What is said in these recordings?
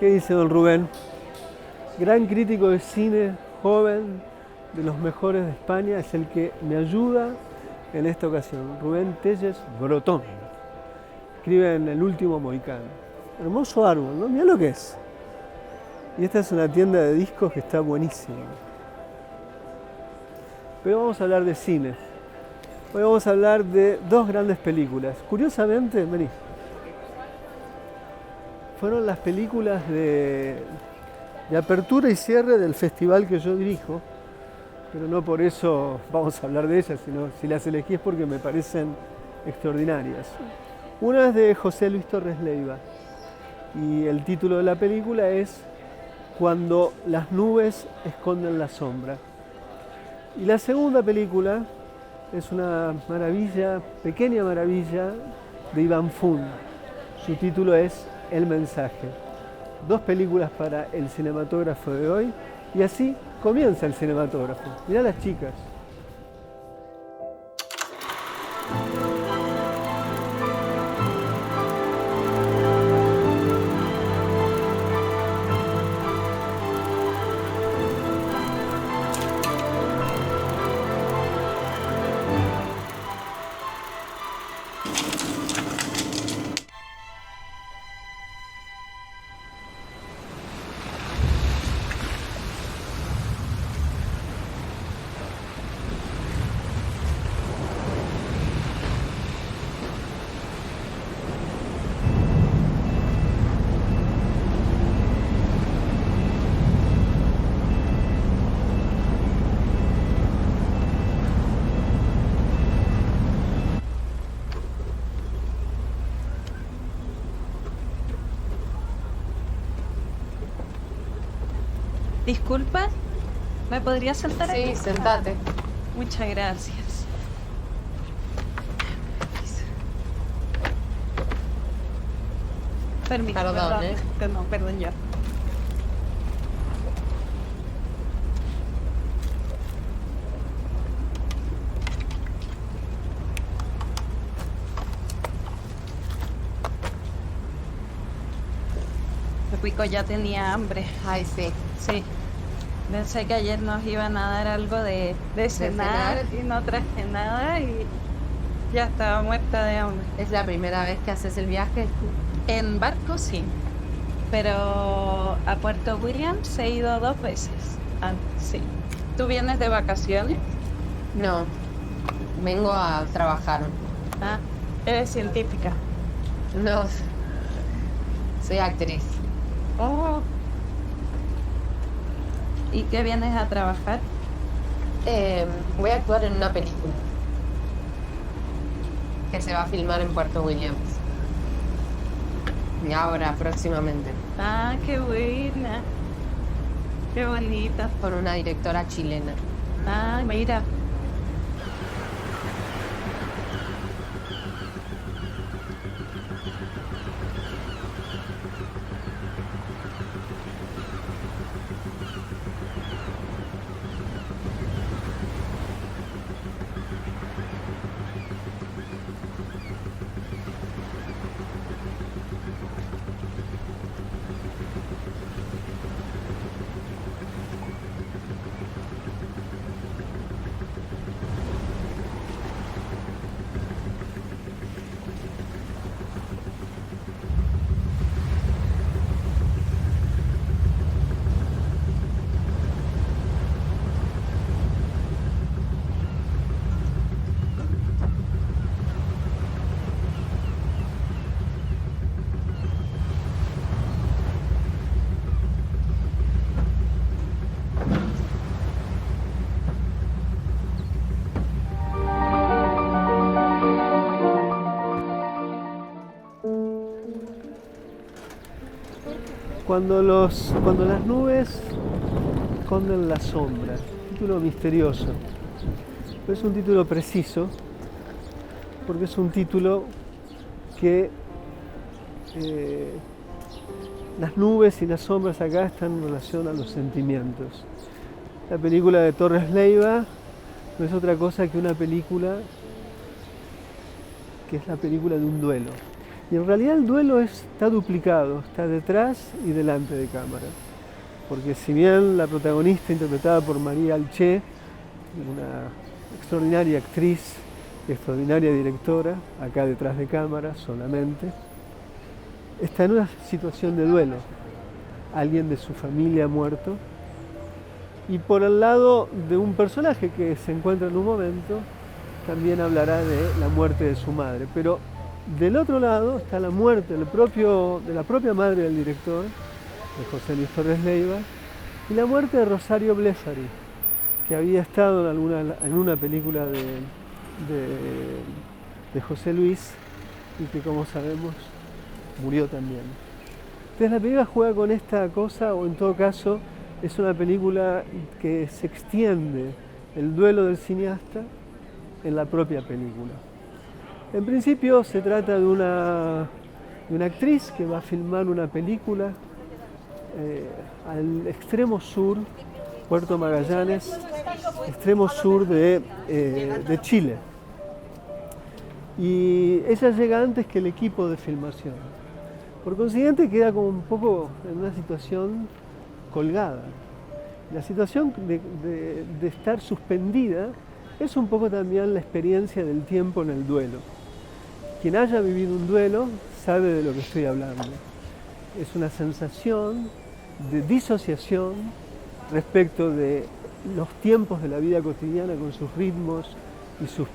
¿Qué dice don Rubén? Gran crítico de cine, joven, de los mejores de España, es el que me ayuda en esta ocasión. Rubén Telles Brotón. Escribe en El último Mohicano. Hermoso árbol, ¿no? Mirá lo que es. Y esta es una tienda de discos que está buenísima. Pero vamos a hablar de cine. Hoy vamos a hablar de dos grandes películas. Curiosamente, vení, fueron las películas de apertura y cierre del festival que yo dirijo, pero no por eso vamos a hablar de ellas, sino si las elegí es porque me parecen extraordinarias. Una es de José Luis Torres Leiva y el título de la película es Cuando las nubes esconden la sombra. Y la segunda película es una maravilla, pequeña maravilla, de Iván Fun. Su título es El mensaje. Dos películas para el cinematógrafo de hoy y así comienza el cinematógrafo. Mirá las chicas. Disculpa, ¿me podría sentar aquí? Sí, sentate. Muchas gracias. Permítame, Perdón, perdón yo. Rico ya tenía hambre. Ay, sí. Sí. Pensé que ayer nos iban a dar algo de cenar y no traje nada y ya estaba muerta de hambre. ¿Es la primera vez que haces el viaje? En barco sí, pero a Puerto Williams he ido 2 veces. Sí. ¿Tú vienes de vacaciones? No, vengo a trabajar. Ah, eres científica. No, soy actriz. Oh. ¿Y qué vienes a trabajar? Voy a actuar en una película que se va a filmar en Puerto Williams. Y ahora, próximamente. Ah, qué buena. Qué bonita. Con una directora chilena. Ah, mira. Cuando las nubes esconden la sombra. Título misterioso. Pero es un título preciso porque es un título que las nubes y las sombras acá están en relación a los sentimientos. La película de Torres Leiva no es otra cosa que una película que es la película de un duelo. Y en realidad el duelo está duplicado, está detrás y delante de cámara. Porque si bien la protagonista, interpretada por María Alché, una extraordinaria actriz, extraordinaria directora, acá detrás de cámara solamente, está en una situación de duelo. Alguien de su familia ha muerto. Y por el lado de un personaje que se encuentra en un momento, también hablará de la muerte de su madre. Pero del otro lado está la muerte de la propia madre del director, de José Luis Torres Leiva, y la muerte de Rosario Blefari, que había estado en una película de José Luis y que, como sabemos, murió también. Entonces la película juega con esta cosa, o en todo caso es una película que se extiende el duelo del cineasta en la propia película. En principio se trata de una actriz que va a filmar una película al extremo sur, Puerto Magallanes, extremo sur de Chile. Y ella llega antes que el equipo de filmación. Por consiguiente queda como un poco en una situación colgada. La situación de estar suspendida es un poco también la experiencia del tiempo en el duelo. Quien haya vivido un duelo sabe de lo que estoy hablando. Es una sensación de disociación respecto de los tiempos de la vida cotidiana con sus ritmos y sus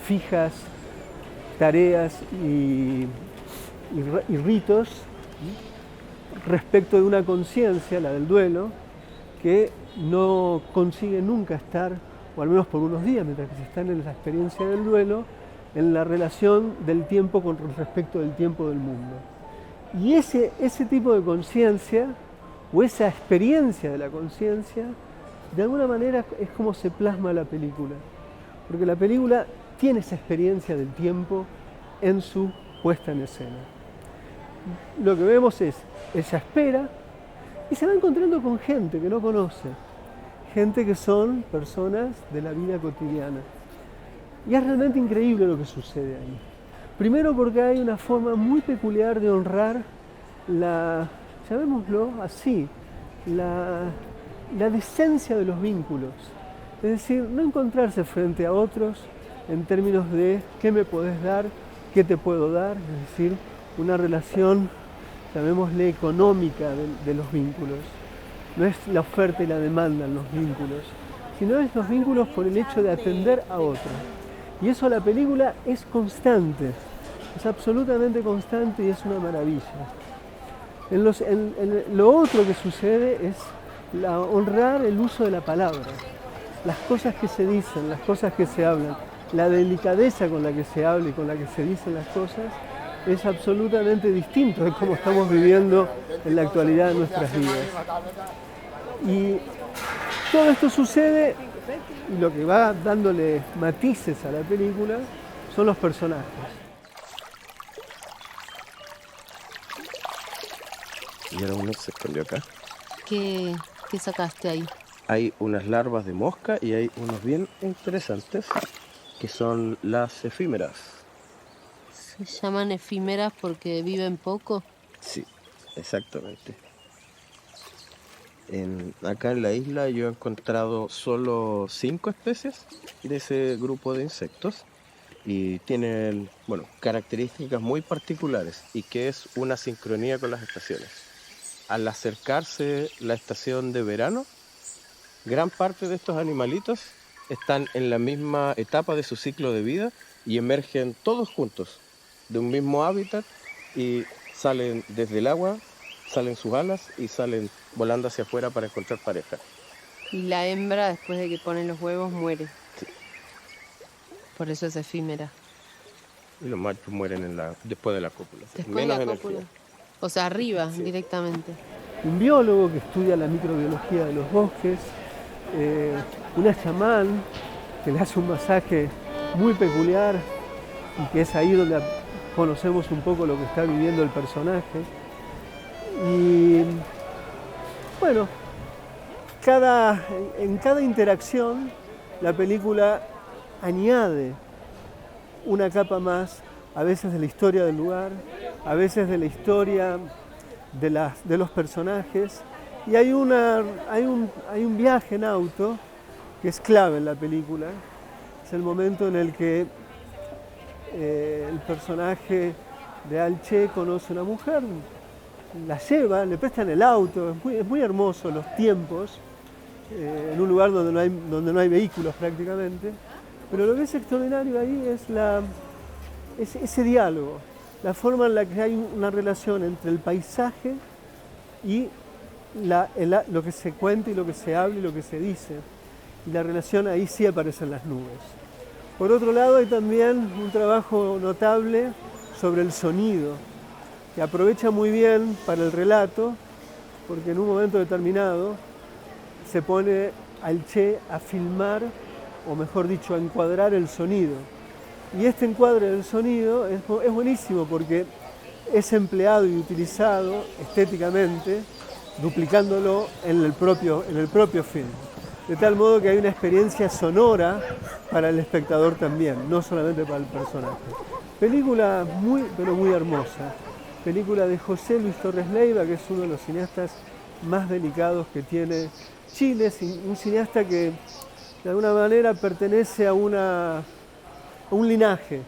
fijas tareas y ritos, respecto de una conciencia, la del duelo, que no consigue nunca estar, o al menos por unos días, mientras que se está en la experiencia del duelo, en la relación del tiempo con respecto del tiempo del mundo. Y ese tipo de conciencia, o esa experiencia de la conciencia, de alguna manera es como se plasma la película. Porque la película tiene esa experiencia del tiempo en su puesta en escena. Lo que vemos es, ella espera y se va encontrando con gente que no conoce, gente que son personas de la vida cotidiana. Y es realmente increíble lo que sucede ahí. Primero porque hay una forma muy peculiar de honrar llamémoslo así, la decencia de los vínculos. Es decir, no encontrarse frente a otros en términos de qué me podés dar, qué te puedo dar, es decir, una relación, llamémosle económica de los vínculos. No es la oferta y la demanda en los vínculos, sino es los vínculos por el hecho de atender a otro. Y eso la película es constante, es absolutamente constante y es una maravilla. Lo otro que sucede es honrar el uso de la palabra, las cosas que se dicen, las cosas que se hablan, la delicadeza con la que se habla y con la que se dicen las cosas es absolutamente distinto de cómo estamos viviendo en la actualidad de nuestras vidas. Y todo esto sucede, y lo que va dándole matices a la película son los personajes. Y ahora uno se escondió acá. ¿Qué sacaste ahí? Hay unas larvas de mosca y hay unos bien interesantes que son las efímeras. ¿Se llaman efímeras porque viven poco? Sí, exactamente. Acá en la isla yo he encontrado solo 5 especies de ese grupo de insectos y tienen, características muy particulares y que es una sincronía con las estaciones. Al acercarse la estación de verano, gran parte de estos animalitos están en la misma etapa de su ciclo de vida y emergen todos juntos de un mismo hábitat y salen desde el agua, salen sus alas y salen volando hacia afuera para encontrar pareja. Y la hembra, después de que ponen los huevos, muere. Sí. Por eso es efímera. Y los machos mueren después de la cópula. Después de la cópula. O sea, arriba, sí, directamente. Un biólogo que estudia la microbiología de los bosques, una chamán que le hace un masaje muy peculiar y que es ahí donde conocemos un poco lo que está viviendo el personaje. Y bueno, en cada interacción la película añade una capa más, a veces de la historia del lugar, a veces de la historia de los personajes. Y hay un viaje en auto que es clave en la película. Es el momento en el que el personaje de Alche conoce a una mujer, la lleva, le prestan el auto, es muy hermoso los tiempos, en un lugar donde no hay vehículos prácticamente, pero lo que es extraordinario ahí es ese diálogo, la forma en la que hay una relación entre el paisaje y lo que se cuenta y lo que se habla y lo que se dice, y la relación ahí sí aparecen las nubes. Por otro lado, hay también un trabajo notable sobre el sonido, que aprovecha muy bien para el relato, porque en un momento determinado se pone Alche a filmar, o mejor dicho, a encuadrar el sonido. Y este encuadre del sonido es buenísimo porque es empleado y utilizado estéticamente, duplicándolo en el propio film. De tal modo que hay una experiencia sonora para el espectador también, no solamente para el personaje. Película muy, pero muy hermosa. Película de José Luis Torres Leiva, que es uno de los cineastas más delicados que tiene Chile, un cineasta que de alguna manera pertenece a un linaje.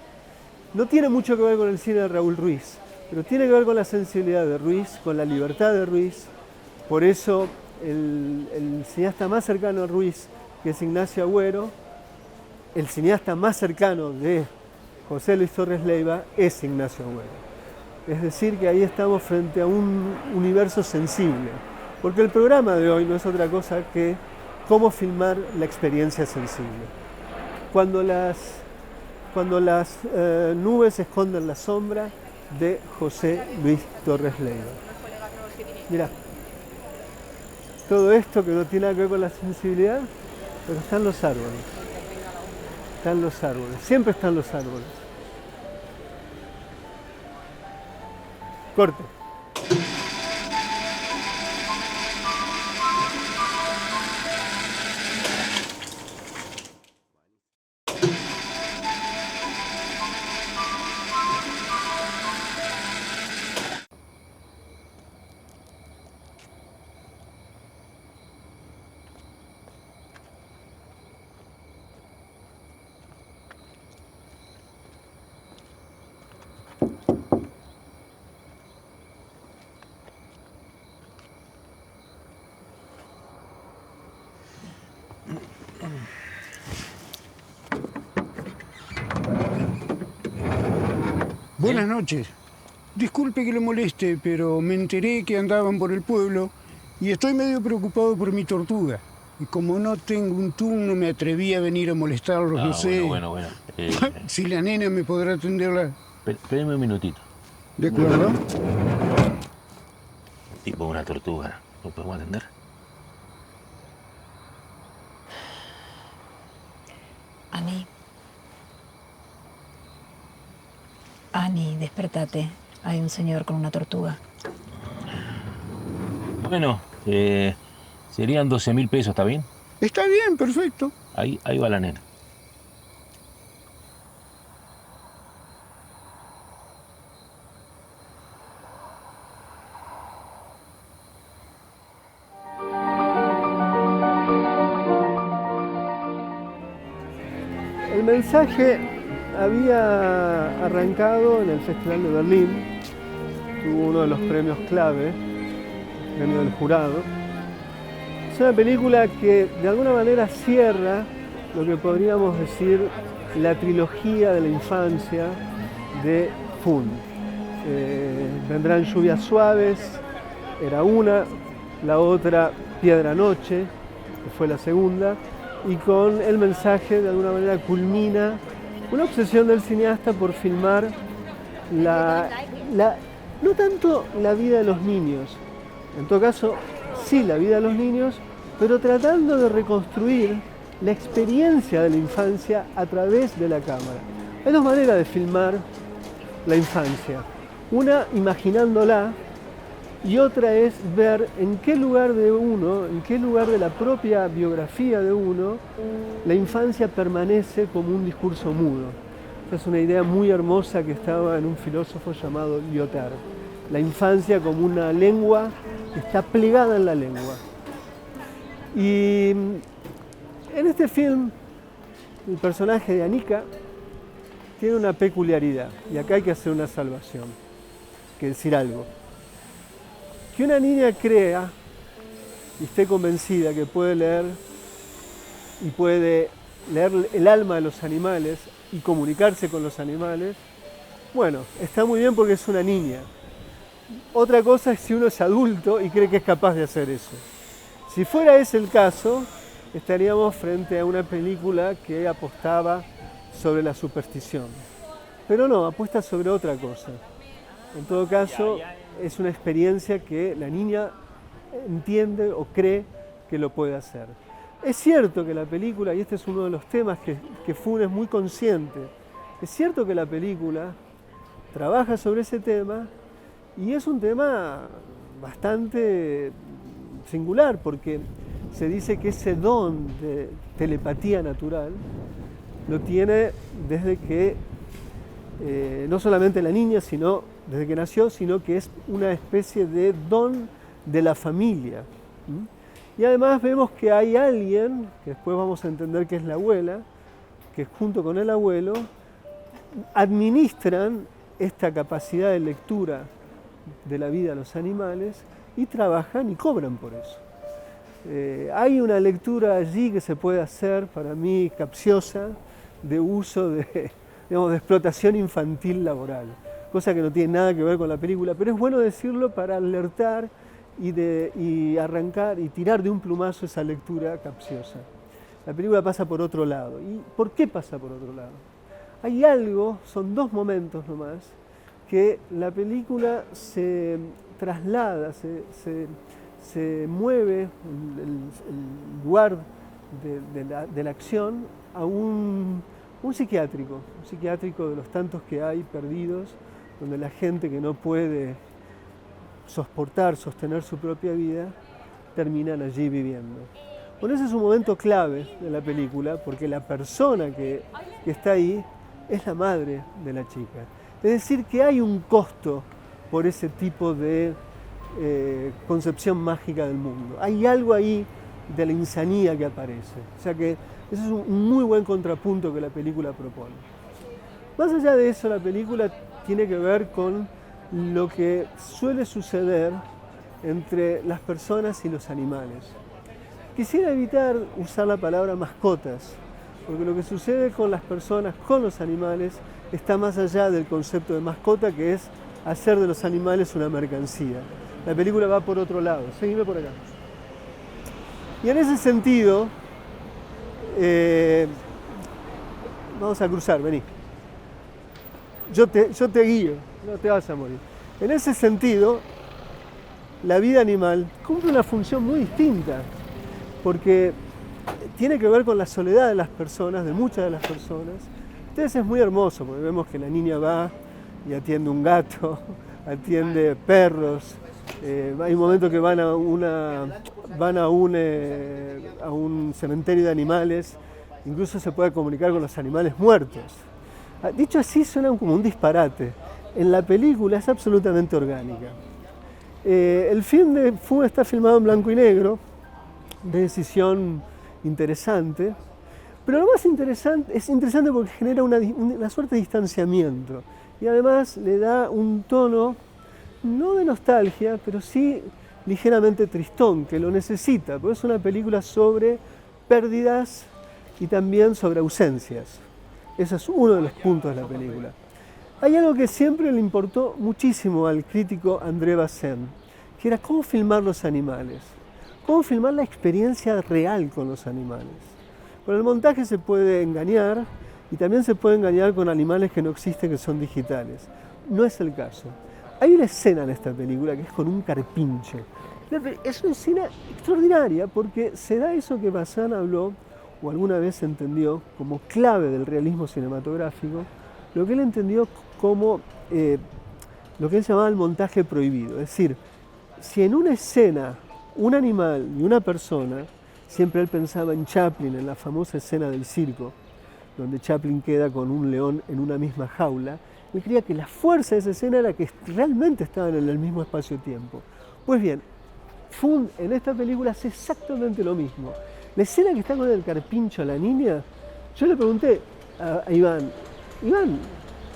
No tiene mucho que ver con el cine de Raúl Ruiz, pero tiene que ver con la sensibilidad de Ruiz, con la libertad de Ruiz. Por eso el cineasta más cercano a Ruiz, que es Ignacio Agüero, el cineasta más cercano de José Luis Torres Leiva es Ignacio Agüero. Es decir, que ahí estamos frente a un universo sensible, porque el programa de hoy no es otra cosa que cómo filmar la experiencia sensible. Cuando las nubes esconden la sombra, de José Luis Torres Leiva. Mirá, todo esto que no tiene nada que ver con la sensibilidad, pero están los árboles. Están los árboles, siempre están los árboles. Corte. Buenas noches. Disculpe que le moleste, pero me enteré que andaban por el pueblo y estoy medio preocupado por mi tortuga. Y como no tengo un turno, me atreví a venir a molestarlos, no sé. Bueno. Si la nena me podrá atenderla. Espéreme un minutito. ¿De acuerdo? Tipo una tortuga. ¿Lo podemos atender? Ani, despertate. Hay un señor con una tortuga. Bueno, serían 12.000 pesos, ¿está bien? Está bien, perfecto. Ahí va la nena. El mensaje había arrancado en el Festival de Berlín, tuvo uno de los premios clave, el premio del jurado. Es una película que de alguna manera cierra lo que podríamos decir la trilogía de la infancia de Fun. Vendrán lluvias suaves, era una, la otra Piedra Noche, que fue la segunda, y con el mensaje de alguna manera culmina una obsesión del cineasta por filmar no tanto la vida de los niños, en todo caso sí la vida de los niños, pero tratando de reconstruir la experiencia de la infancia a través de la cámara. Hay dos maneras de filmar la infancia, una imaginándola y otra es ver en qué lugar de uno, en qué lugar de la propia biografía de uno, la infancia permanece como un discurso mudo. Esta es una idea muy hermosa que estaba en un filósofo llamado Lyotard. La infancia como una lengua que está plegada en la lengua. Y en este film, el personaje de Anika tiene una peculiaridad, y acá hay que hacer una salvación, que decir algo. Que una niña crea y esté convencida que puede leer y puede leer el alma de los animales y comunicarse con los animales, bueno, está muy bien porque es una niña. Otra cosa es si uno es adulto y cree que es capaz de hacer eso. Si fuera ese el caso, estaríamos frente a una película que apostaba sobre la superstición. Pero no, apuesta sobre otra cosa. En todo caso, es una experiencia que la niña entiende o cree que lo puede hacer. Es cierto que la película, y este es uno de los temas que Funes es muy consciente, es cierto que la película trabaja sobre ese tema y es un tema bastante singular porque se dice que ese don de telepatía natural lo tiene desde que, no solamente la niña, sino desde que nació, sino que es una especie de don de la familia. Y además vemos que hay alguien, que después vamos a entender que es la abuela, que junto con el abuelo administran esta capacidad de lectura de la vida de los animales y trabajan y cobran por eso. Hay una lectura allí que se puede hacer, para mí capciosa, de uso de, digamos, de explotación infantil laboral, cosa que no tiene nada que ver con la película, pero es bueno decirlo para alertar y arrancar y tirar de un plumazo esa lectura capciosa. La película pasa por otro lado. ¿Y por qué pasa por otro lado? Hay algo, son dos momentos nomás, que la película se traslada, se mueve el lugar de la acción a un psiquiátrico de los tantos que hay perdidos, donde la gente que no puede sostener su propia vida, terminan allí viviendo. Bueno, ese es un momento clave de la película, porque la persona que está ahí es la madre de la chica. Es decir, que hay un costo por ese tipo de concepción mágica del mundo. Hay algo ahí de la insanía que aparece. O sea que ese es un muy buen contrapunto que la película propone. Más allá de eso, la película tiene que ver con lo que suele suceder entre las personas y los animales. Quisiera evitar usar la palabra mascotas, porque lo que sucede con las personas, con los animales, está más allá del concepto de mascota, que es hacer de los animales una mercancía. La película va por otro lado. Seguime por acá. Y en ese sentido, vamos a cruzar, vení. Yo te guío, no te vas a morir. En ese sentido, la vida animal cumple una función muy distinta, porque tiene que ver con la soledad de las personas, de muchas de las personas. Entonces es muy hermoso, porque vemos que la niña va y atiende un gato, atiende perros. Hay un momento que van a un cementerio de animales, incluso se puede comunicar con los animales muertos. Dicho así suena como un disparate. En la película es absolutamente orgánica. El film de Fu está filmado en blanco y negro, de decisión interesante, pero lo más interesante es interesante porque genera una suerte de distanciamiento y además le da un tono no de nostalgia, pero sí ligeramente tristón, que lo necesita, porque es una película sobre pérdidas y también sobre ausencias. Ese es uno de los puntos de la película. Hay algo que siempre le importó muchísimo al crítico André Bazin, que era cómo filmar los animales, cómo filmar la experiencia real con los animales. Con el montaje se puede engañar y también se puede engañar con animales que no existen, que son digitales. No es el caso. Hay una escena en esta película que es con un carpincho. Es una escena extraordinaria porque se da eso que Bazin habló o alguna vez entendió como clave del realismo cinematográfico, lo que él entendió como lo que él llamaba el montaje prohibido. Es decir, si en una escena un animal y una persona, siempre él pensaba en Chaplin, en la famosa escena del circo, donde Chaplin queda con un león en una misma jaula. Él creía que la fuerza de esa escena era que realmente estaban en el mismo espacio-tiempo. Pues bien, Fund en esta película hace exactamente lo mismo. La escena que está con el carpincho a la niña, yo le pregunté a Iván,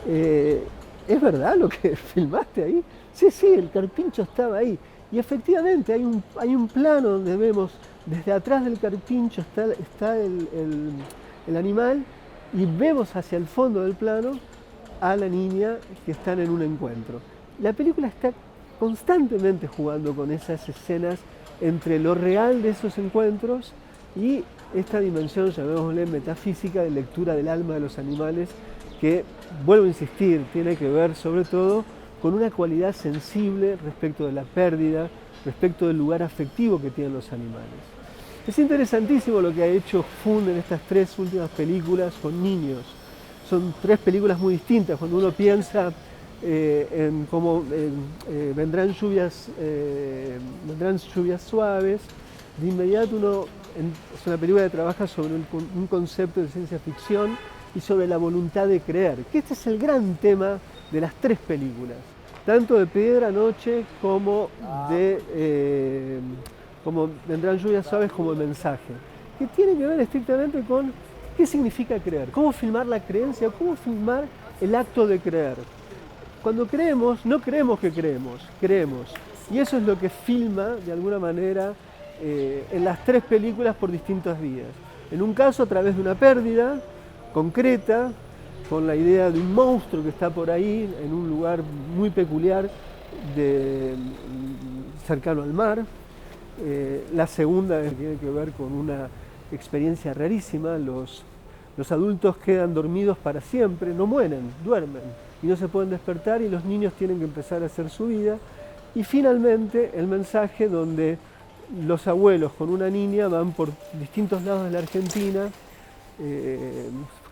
¿es verdad lo que filmaste ahí? Sí, el carpincho estaba ahí. Y efectivamente hay un plano donde vemos desde atrás del carpincho está el animal y vemos hacia el fondo del plano a la niña que están en un encuentro. La película está constantemente jugando con esas escenas entre lo real de esos encuentros y esta dimensión, llamémosle metafísica, de lectura del alma de los animales, que, vuelvo a insistir, tiene que ver sobre todo con una cualidad sensible respecto de la pérdida, respecto del lugar afectivo que tienen los animales. Es interesantísimo lo que ha hecho Fund en estas 3 últimas películas con niños. Son 3 películas muy distintas. Cuando uno piensa en cómo vendrán lluvias suaves, de inmediato es una película que trabaja sobre un concepto de ciencia ficción y sobre la voluntad de creer, que este es el gran tema de las 3 películas, tanto de Piedra Noche como como Vendrán lluvias suaves, como El mensaje, que tiene que ver estrictamente con qué significa creer, cómo filmar la creencia, cómo filmar el acto de creer. Cuando creemos, no creemos que creemos. Y eso es lo que filma, de alguna manera, en las 3 películas por distintas vías. En un caso a través de una pérdida concreta, con la idea de un monstruo que está por ahí, en un lugar muy peculiar, cercano al mar. La segunda tiene que ver con una experiencia rarísima. Los adultos quedan dormidos para siempre, no mueren, duermen y no se pueden despertar, y los niños tienen que empezar a hacer su vida. Y finalmente el mensaje, donde los abuelos con una niña van por distintos lados de la Argentina,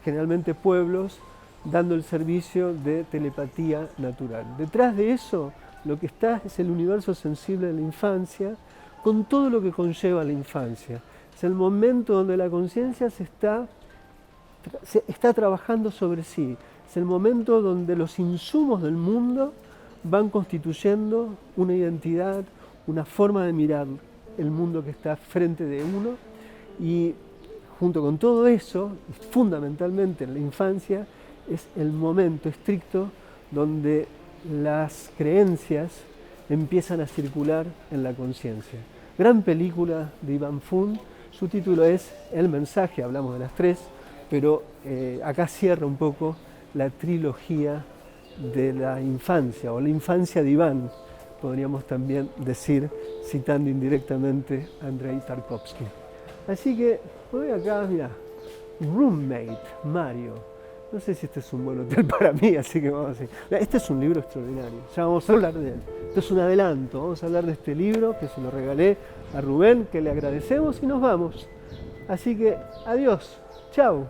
generalmente pueblos, dando el servicio de telepatía natural. Detrás de eso lo que está es el universo sensible de la infancia, con todo lo que conlleva la infancia. Es el momento donde la conciencia se está trabajando sobre sí. Es el momento donde los insumos del mundo van constituyendo una identidad, una forma de mirar el mundo que está frente de uno, y junto con todo eso, fundamentalmente en la infancia, es el momento estricto donde las creencias empiezan a circular en la conciencia. Gran película de Iván Fund, su título es El mensaje, hablamos de las 3, pero acá cierra un poco la trilogía de la infancia, o la infancia de Iván, podríamos también decir, citando indirectamente a Andrei Tarkovsky. Así que voy acá, mira, Roommate, Mario. No sé si este es un buen hotel para mí, así que vamos a decir. Este es un libro extraordinario, ya vamos a hablar de él. Esto es un adelanto, vamos a hablar de este libro que se lo regalé a Rubén, que le agradecemos, y nos vamos. Así que adiós, chao.